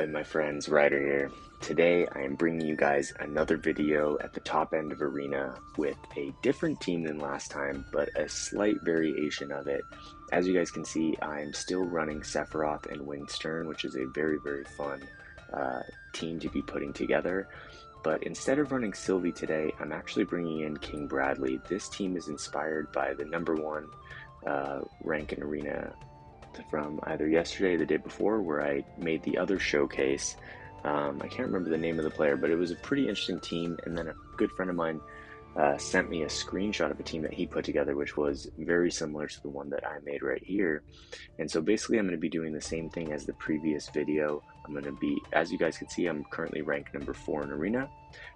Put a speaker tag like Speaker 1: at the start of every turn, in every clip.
Speaker 1: Ahoy my friends, Ryder here. Today I am bringing you guys another video at the top end of Arena with a different team than last time, but a slight variation of it. As you guys can see, I'm still running Sephiroth and Winged Stern, which is a very fun team to be putting together. But instead of running Sylvie today, I'm actually bringing in King Bradley. This team is inspired by the #1 rank in Arena from either yesterday or the day before, where I made the other showcase. I can't remember the name of the player, but it was a pretty interesting team. And then a good friend of mine sent me a screenshot of a team that he put together, which was very similar to the one that I made right here. And so basically I'm going to be doing the same thing as the previous video. I'm going to be, as you guys can see, I'm currently ranked #4 in Arena.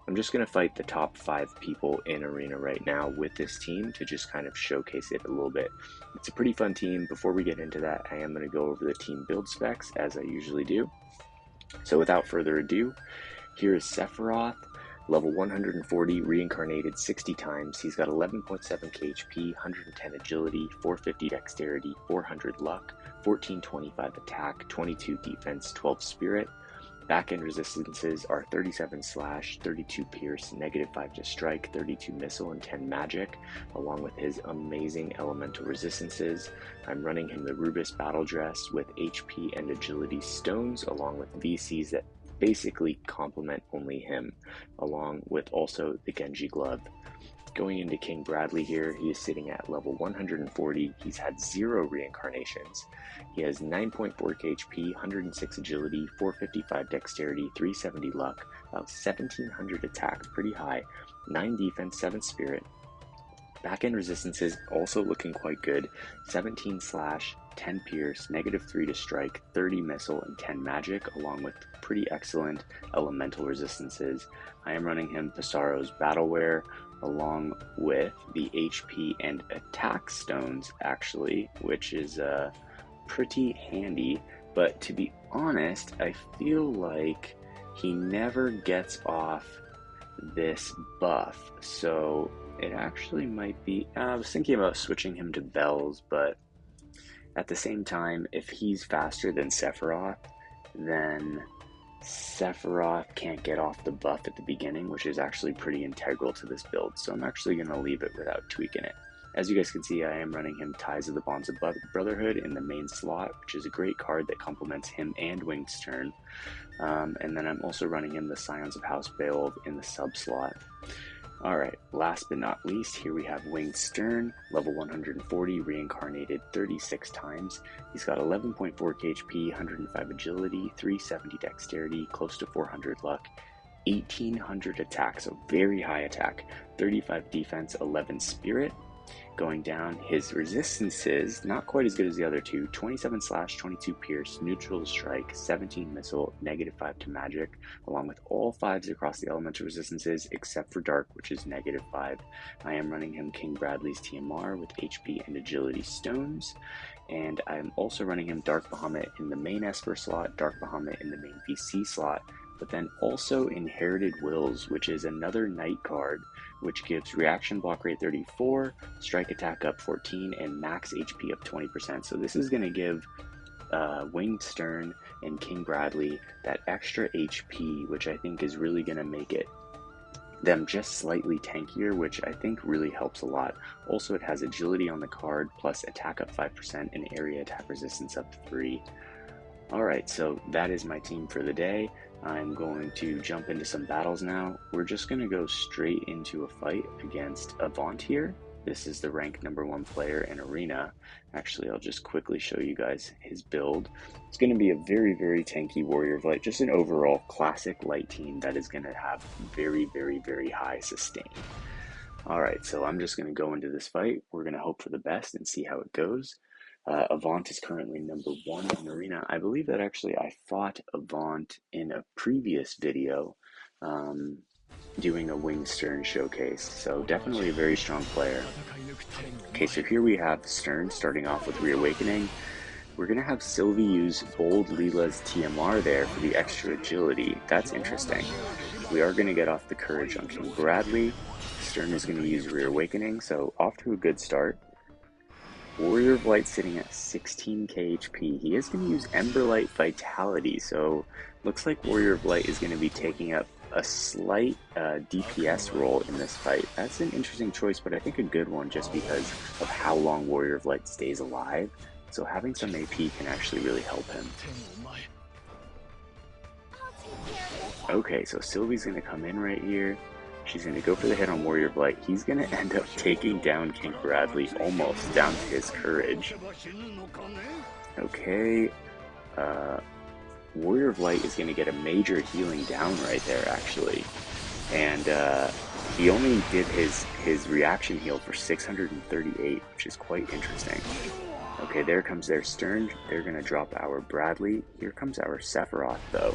Speaker 1: I'm just going to fight the top 5 people in Arena right now with this team to just kind of showcase it a little bit. It's a pretty fun team. Before we get into that, I am going to go over the team build specs as I usually do. So without further ado, here is Sephiroth, level 140, reincarnated 60 times. He's got 11.7k HP, 110 agility, 450 dexterity, 400 luck, 1425 attack, 22 defense, 12 spirit. Back-end resistances are 37 slash, 32 pierce, -5 to strike, 32 missile, and 10 magic, along with his amazing elemental resistances. I'm running him the Rubus Battle Dress with HP and agility stones, along with VCs that basically complement only him, along with also the Genji glove. Going into King Bradley here, he is sitting at level 140. He's had 0 reincarnations. He has 9.4k HP, 106 agility, 455 dexterity, 370 luck, about 1700 attack, pretty high, 9 defense, 7 spirit. Back-end resistances also looking quite good, 17 slash, 10 pierce, -3 to strike, 30 missile, and 10 magic, along with pretty excellent elemental resistances. I am running him Pisaro's Battleware, along with the HP and attack stones, actually, which is pretty handy. But to be honest, I feel like he never gets off this buff, so it actually might be, I was thinking about switching him to Bells, but at the same time, if he's faster than Sephiroth, then Sephiroth can't get off the buff at the beginning, which is actually pretty integral to this build, so I'm actually going to leave it without tweaking it. As you guys can see, I am running him Ties of the Bonds of Brotherhood in the main slot, which is a great card that complements him and Winged Stern. And then I'm also running him the Scions of House Beowulf in the sub slot. Alright, last but not least, here we have Winged Stern, level 140, reincarnated 36 times. He's got 11.4k HP, 105 agility, 370 dexterity, close to 400 luck, 1800 attack, so very high attack, 35 defense, 11 spirit. Going down, his resistances, not quite as good as the other two, 27 slash, 22 pierce, neutral to strike, 17 missile, -5 to magic, along with all 5s across the elemental resistances, except for dark, which is -5. I am running him King Bradley's TMR with HP and agility stones, and I'm also running him Dark Bahamut in the main Esper slot, Dark Bahamut in the main VC slot, but then also Inherited Wills, which is another knight card, which gives reaction block rate 34, strike attack up 14, and max HP up 20%. So this is going to give Winged Stern and King Bradley that extra HP, which I think is really going to make them just slightly tankier, which I think really helps a lot. Also, it has agility on the card, plus attack up 5% and area attack resistance up 3. Alright, so that is my team for the day. I'm going to jump into some battles now. We're just going to go straight into a fight against Avant here. This is the rank #1 player in Arena. Actually, I'll just quickly show you guys his build. It's going to be a very tanky Warrior of Light, just an overall classic light team that is going to have very high sustain. Alright, so I'm just going to go into this fight. We're going to hope for the best and see how it goes. Avant is currently #1 in Arena. I believe that actually I fought Avant in a previous video, doing a Winged Stern showcase, so definitely a very strong player. Okay, so here we have Stern starting off with Reawakening. We're going to have Sylvie use Bold Leela's TMR there for the extra agility. That's interesting. We are going to get off the Courage on King Bradley. Stern is going to use Reawakening, so off to a good start. Warrior of Light sitting at 16k HP. He is going to use Emberlight Vitality, so looks like Warrior of Light is going to be taking up a slight DPS role in this fight. That's an interesting choice, but I think a good one just because of how long Warrior of Light stays alive. So having some AP can actually really help him. Okay, so Sylvie's going to come in right here. She's going to go for the hit on Warrior of Light. He's going to end up taking down King Bradley almost down to his courage. Okay, Warrior of Light is going to get a major healing down right there, actually. And he only did his reaction heal for 638, which is quite interesting. Okay, there comes their Stern. They're going to drop our Bradley. Here comes our Sephiroth, though.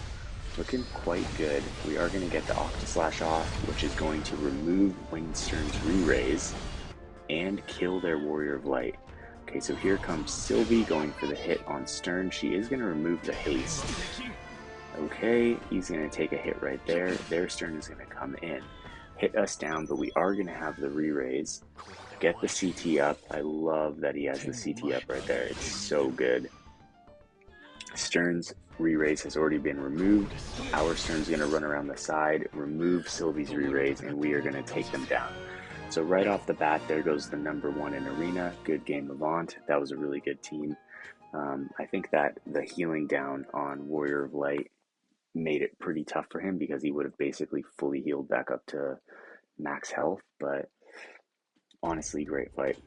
Speaker 1: Looking quite good. We are going to get the Octaslash off, which is going to remove Winged Stern's re-raise and kill their Warrior of Light. Okay, so here comes Sylvie going for the hit on Stern. She is going to remove the haste. Okay, he's going to take a hit right there. Their Stern is going to come in, hit us down, but we are going to have the re-raise. Get the CT up. I love that he has the CT up right there. It's so good. Stern's re-raise has already been removed. Our Stern's going to run around the side, remove Sylvie's re-raise, and we are going to take them down. So right off the bat, there goes the #1 in Arena. Good game, Avant. That was a really good team. I think that the healing down on Warrior of Light made it pretty tough for him because he would have basically fully healed back up to max health, but honestly, great fight.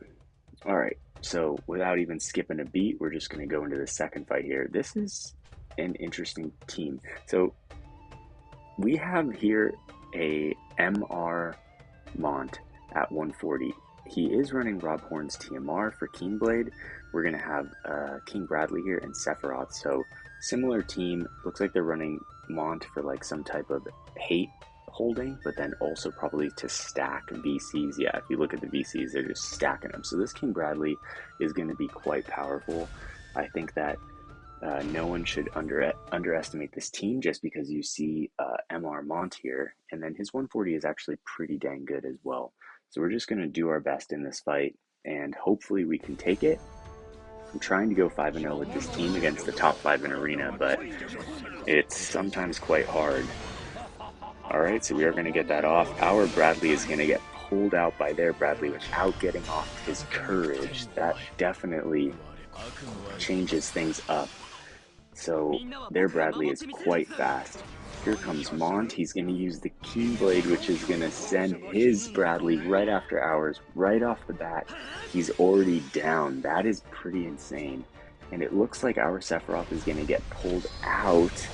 Speaker 1: Alright, so without even skipping a beat, we're just going to go into the second fight here. This is an interesting team. So we have here a MR Mont at 140. He is running Rob Horn's TMR for Keenblade. We're going to have King Bradley here and Sephiroth. So similar team. Looks like they're running Mont for like some type of hate holding, but then also probably to stack VCs. Yeah, if you look at the VCs, they're just stacking them. So this King Bradley is going to be quite powerful. I think that no one should underestimate this team just because you see MR Mont here, and then his 140 is actually pretty dang good as well. So we're just going to do our best in this fight, and hopefully we can take it. I'm trying to go 5-0 with this team against the top 5 in Arena, but it's sometimes quite hard. Alright, so we are going to get that off. Our Bradley is going to get pulled out by their Bradley without getting off his courage. That definitely changes things up. So their Bradley is quite fast. Here comes Mont. He's going to use the Keyblade, which is going to send his Bradley right after ours, right off the bat. He's already down. That is pretty insane. And it looks like our Sephiroth is going to get pulled out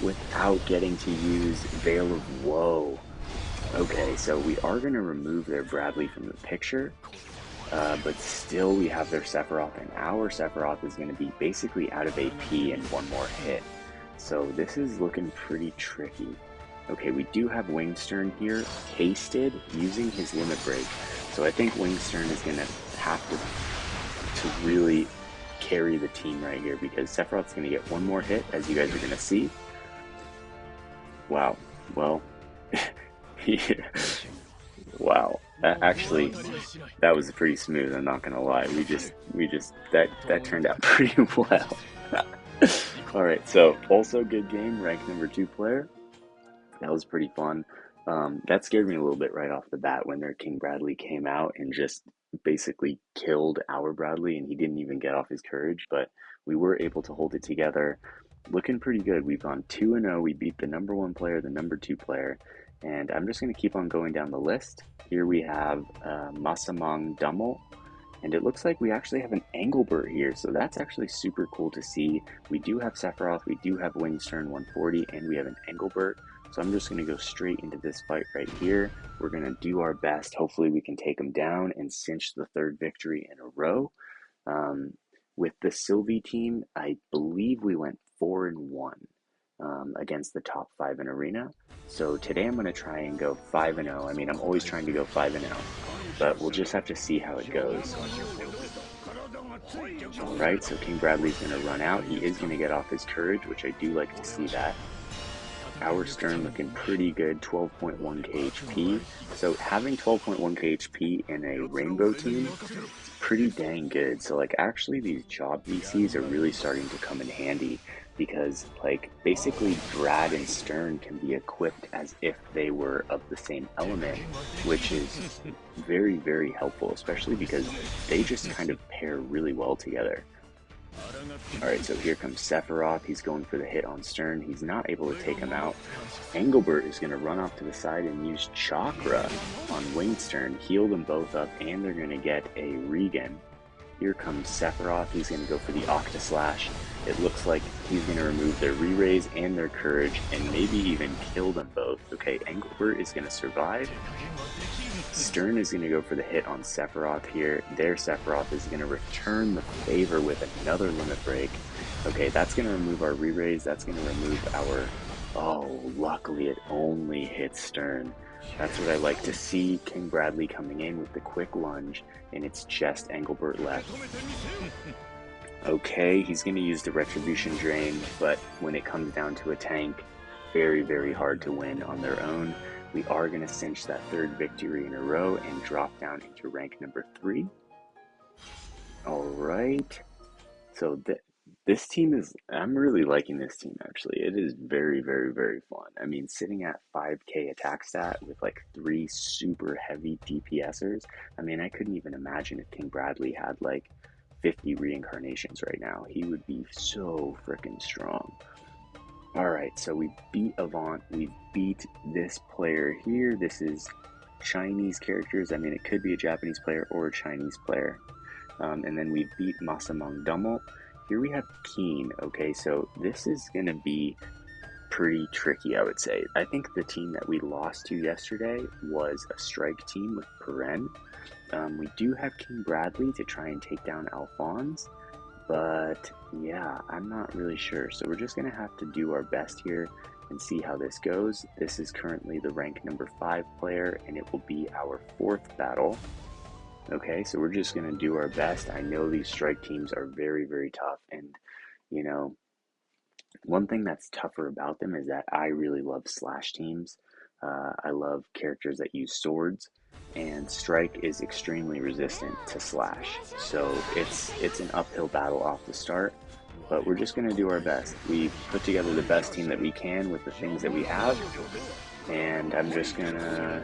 Speaker 1: without getting to use Veil of Woe. Okay, so we are going to remove their Bradley from the picture. But still we have their Sephiroth, and our Sephiroth is going to be basically out of AP and one more hit. So this is looking pretty tricky. Okay, we do have Winged Stern here, hasted, using his Limit Break. So I think Winged Stern is going to have to really carry the team right here, because Sephiroth's going to get one more hit, as you guys are going to see. Wow, well, yeah. Wow. Actually, that was pretty smooth, I'm not gonna lie. That turned out pretty well. Alright, so also good game, rank #2 player. That was pretty fun. That scared me a little bit right off the bat when their King Bradley came out and just basically killed our Bradley, and he didn't even get off his courage, but we were able to hold it together. Looking pretty good. We've gone 2-0. We beat the #1 player, the #2 player, and I'm just going to keep on going down the list. Here we have MasamangDamo, and it looks like we actually have an Engelbert here, so that's actually super cool to see. We do have Sephiroth, we do have Winged Stern 140, and we have an Engelbert, so I'm just going to go straight into this fight right here. We're going to do our best. Hopefully we can take him down and cinch the 3rd victory in a row. With the Sylvie team, I believe we went 4-1 against the top 5 in Arena. So today I'm going to try and go 5-0. I mean, I'm always trying to go 5-0, but we'll just have to see how it goes. Alright, so King Bradley's going to run out. He is going to get off his courage, which I do like to see that. Our Stern looking pretty good, 12.1k HP. So having 12.1k HP in a rainbow team is pretty dang good. So like actually these job VCs are really starting to come in handy because like basically Brad and Stern can be equipped as if they were of the same element, which is very, very helpful, especially because they just kind of pair really well together. Alright, so here comes Sephiroth. He's going for the hit on Stern. He's not able to take him out. Engelbert is going to run off to the side and use Chakra on Winged Stern, heal them both up, and they're going to get a regen. Here comes Sephiroth. He's going to go for the Octa Slash. It looks like he's going to remove their re-raise and their courage and maybe even kill them both. Okay, Engelbert is going to survive. Stern is going to go for the hit on Sephiroth here. Their Sephiroth is going to return the favor with another limit break. Okay, that's going to remove our re-raise. That's going to remove our... Oh, luckily it only hits Stern. That's what I like to see. King Bradley coming in with the quick lunge, and it's just Engelbert left. Okay, he's going to use the Retribution Drain, but when it comes down to a tank, very, very hard to win on their own. We are going to cinch that third victory in a row and drop down into rank number 3. Alright, so this team is, I'm really liking this team actually. It is very, very, very fun. I mean, sitting at 5k attack stat with like 3 super heavy DPSers, I mean, I couldn't even imagine if King Bradley had like 50 reincarnations right now. He would be so freaking strong. Alright, so we beat Avant, we beat this player here. This is Chinese characters. I mean, it could be a Japanese player or a Chinese player. And then we beat MasamangDamo. Here we have Keane. Okay, so this is going to be pretty tricky, I would say. I think the team that we lost to yesterday was a strike team with Peren. We do have King Bradley to try and take down Alphonse. But yeah, I'm not really sure. So we're just going to have to do our best here and see how this goes. This is currently the rank number 5 player, and it will be our 4th battle. Okay, so we're just going to do our best. I know these strike teams are very, very tough. And, you know, one thing that's tougher about them is that I really love slash teams. I love characters that use swords. And Strike is extremely resistant to Slash, so it's an uphill battle off the start, but we're just going to do our best. We put together the best team that we can with the things that we have, and I'm just gonna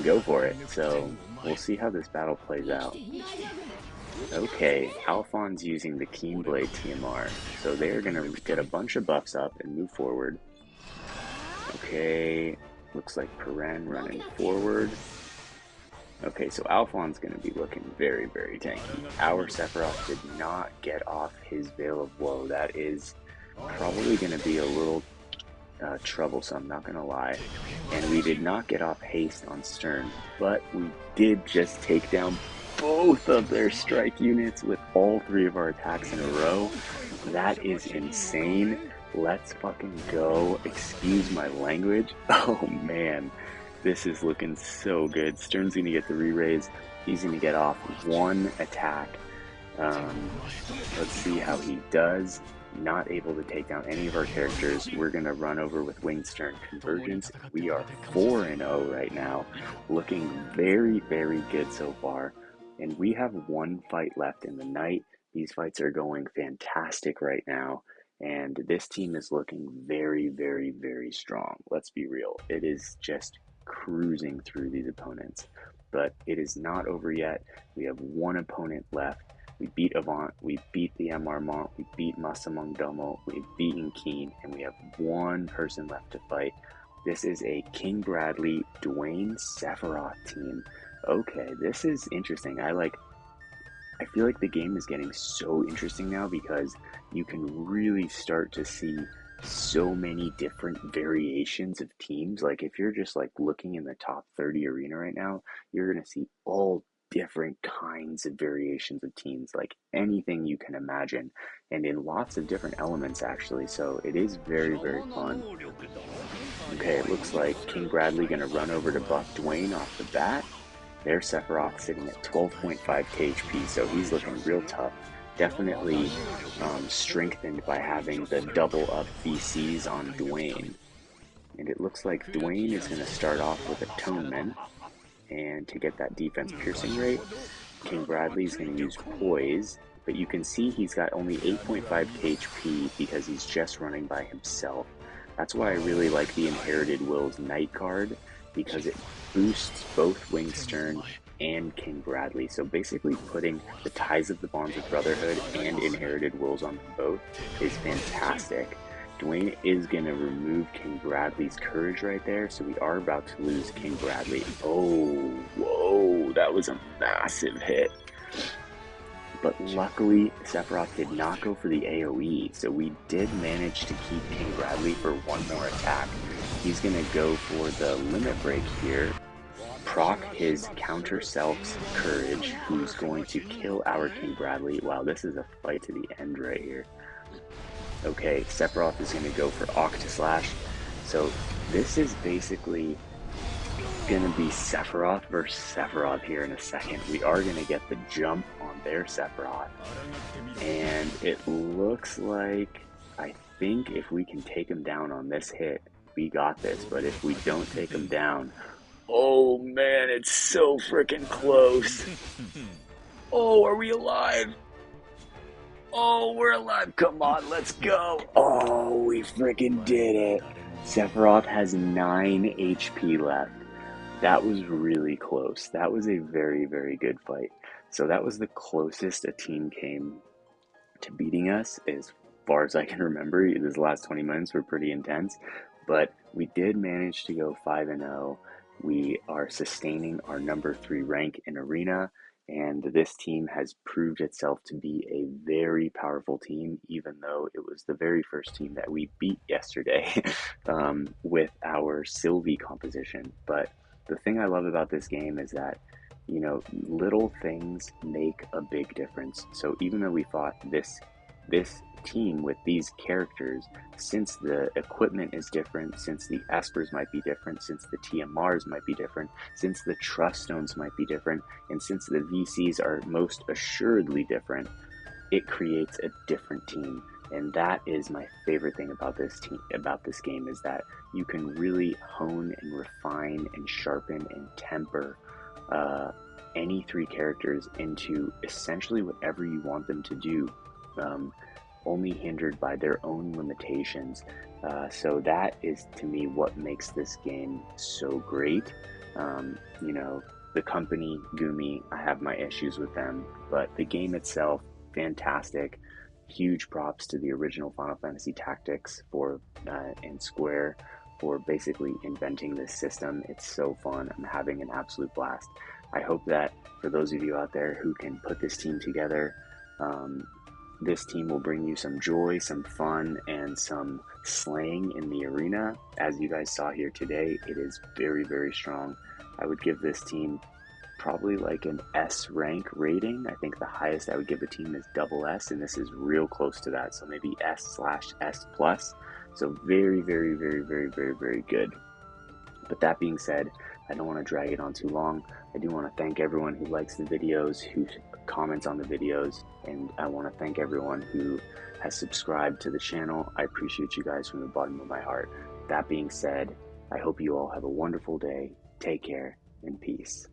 Speaker 1: go for it. So we'll see how this battle plays out. Okay, Alphonse using the Keen Blade TMR, so they're gonna get a bunch of buffs up and move forward. Okay, looks like Peren running forward. Okay, so Alphonse is going to be looking very, very tanky. Our Sephiroth did not get off his Veil of Woe. That is probably going to be a little troublesome, not going to lie. And we did not get off haste on Stern, but we did just take down both of their strike units with all 3 of our attacks in a row. That is insane. Let's fucking go. Excuse my language. Oh, man. This is looking so good. Stern's going to get the re-raise. He's going to get off 1 attack. Let's see how he does. Not able to take down any of our characters. We're going to run over with Winged Stern Convergence. We are 4-0 right now. Looking very, very good so far. And we have 1 fight left in the night. These fights are going fantastic right now. And this team is looking very, very, very strong. Let's be real. It is just cruising through these opponents, but it is not over yet. We have 1 opponent left. We beat Avant, we beat the MR we beat MasamangDamo, we've beaten Keane, and we have 1 person left to fight. This is a King Bradley Dwayne Sephiroth team. Okay, this is interesting. I feel like the game is getting so interesting now because you can really start to see so many different variations of teams. Like if you're just like looking in the top 30 arena right now, you're going to see all different kinds of variations of teams, like anything you can imagine, and in lots of different elements actually. So it is very, very fun. Okay, it looks like King Bradley going to run over to buff Dwayne off the bat. Their Sephiroth sitting at 12.5 KHP, so he's looking real tough. Definitely strengthened by having the double up VCs on Dwayne. And it looks like Dwayne is going to start off with Atonement and to get that defense piercing rate. King Bradley's going to use Poise, but you can see he's got only 8.5 HP because he's just running by himself. That's why I really like the Inherited Will's Knight card, because it boosts both Winged Stern and King Bradley. So basically putting the Ties of the Bonds of Brotherhood and Inherited Wills on them both is fantastic. Dwayne is going to remove King Bradley's Courage right there, so we are about to lose King Bradley. Oh, whoa, that was a massive hit. But luckily, Sephiroth did not go for the AoE, so we did manage to keep King Bradley for one more attack. He's going to go for the Limit Break here, proc his Counter Self's Courage, who's going to kill our King Bradley. Wow, this is a fight to the end right here. Okay, Sephiroth is going to go for Octaslash, so this is basically going to be Sephiroth versus Sephiroth here in a second. We are going to get the jump on their Sephiroth, and it looks like, I think if we can take him down on this hit, we got this, but if we don't take him down, oh man, it's so freaking close. Oh, are we alive? Oh, we're alive. Come on, let's go. Oh, we freaking did it. Sephiroth has 9 HP left. That was really close. That was a very, very good fight. So that was the closest a team came to beating us as far as I can remember. These last 20 minutes were pretty intense, but we did manage to go 5-0. We are sustaining our number 3 rank in Arena, and this team has proved itself to be a very powerful team, even though it was the very first team that we beat yesterday with our Sylvie composition. But the thing I love about this game is that, you know, little things make a big difference. So even though we fought this team with these characters, since the equipment is different, since the Espers might be different, since the TMRs might be different, since the Trust Stones might be different, and since the VCs are most assuredly different, it creates a different team. And that is my favorite thing about this game, is that you can really hone and refine and sharpen and temper any 3 characters into essentially whatever you want them to do, only hindered by their own limitations. So that is, to me, what makes this game so great. You know, the company, Gumi, I have my issues with them, but the game itself, fantastic. Huge props to the original Final Fantasy Tactics and Square for basically inventing this system. It's so fun. I'm having an absolute blast. I hope that for those of you out there who can put this team together, this team will bring you some joy, some fun, and some slaying in the arena. As you guys saw here today, it is very, very strong. I would give this team probably like an S rank rating. I think the highest I would give the team is SS, and this is real close to that. So maybe S/S+. So very, very, very, very, very, very good. But that being said, I don't want to drag it on too long. I do want to thank everyone who likes the videos, who comments on the videos, and I want to thank everyone who has subscribed to the channel. I appreciate you guys from the bottom of my heart. That being said, I hope you all have a wonderful day. Take care and peace.